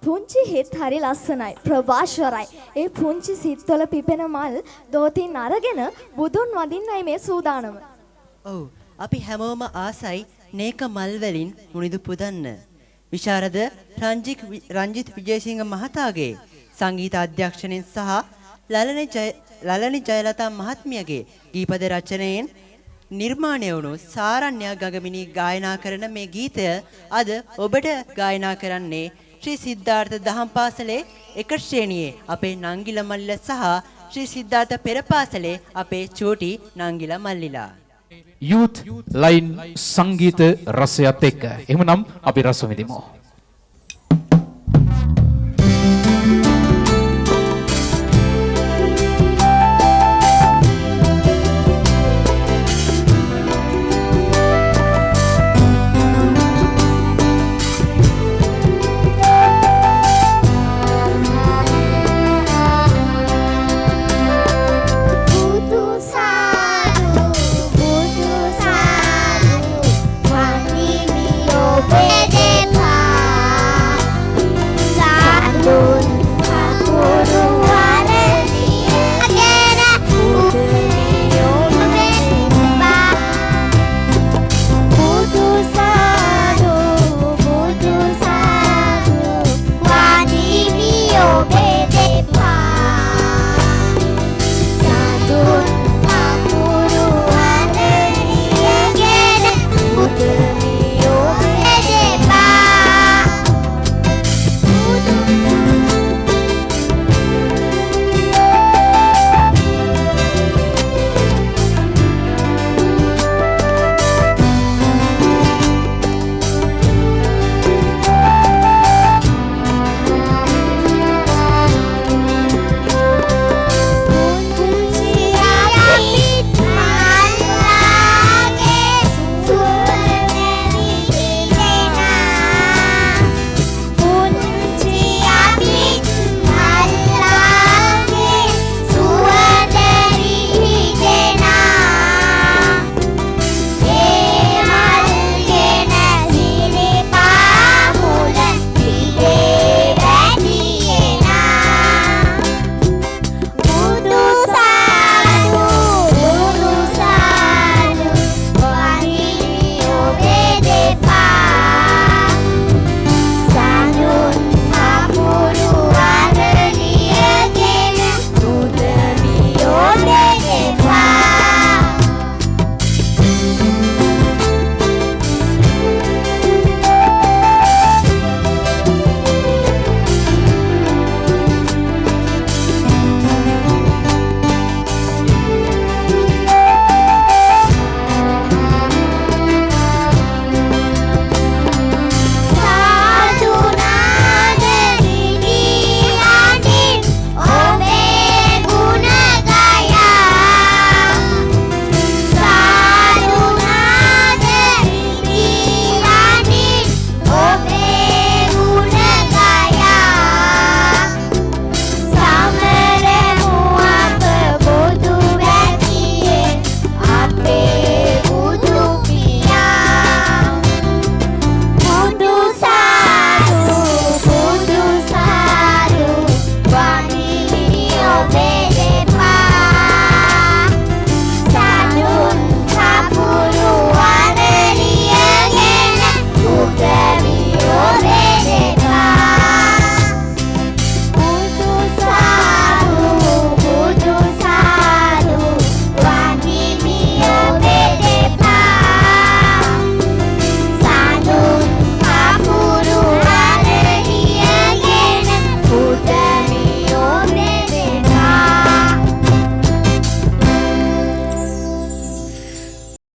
පුංචි හිත් හරි ලස්සනයි ප්‍රභාෂරයි. ඒ පුංචි සිත්වල පිපෙන මල් දෝතින් අරගෙන බුදුන් වඳින්නයි මේ සූදානම. ඔව් අපි හැමෝම ආසයි නේක මල් වලින් මුනිදු පුදන්න. විශාරද රංජිත් විජේසිංහ මහතාගේ සංගීත අධ්‍යක්ෂණයෙන් සහ ලලනි ජයලතා මහත්මියගේ ගීපද රචනයෙන් නිර්මාණය වුණු සාරණ්‍ය ගගමිනී ගායනා කරන මේ ගීතය අද ඔබට ගායනා කරන්නේ ශ්‍රී සිද්ධාර්ථ දහම් පාසලේ එක ශ්‍රේණියේ අපේ නංගිල මල්ලිල සහ ශ්‍රී සිද්ධාර්ථ පෙර පාසලේ අපේ චූටි නංගිල මල්ලිලා. youth line සංගීත රසයත් එක්ක එහෙමනම් අපි රස විඳිමු.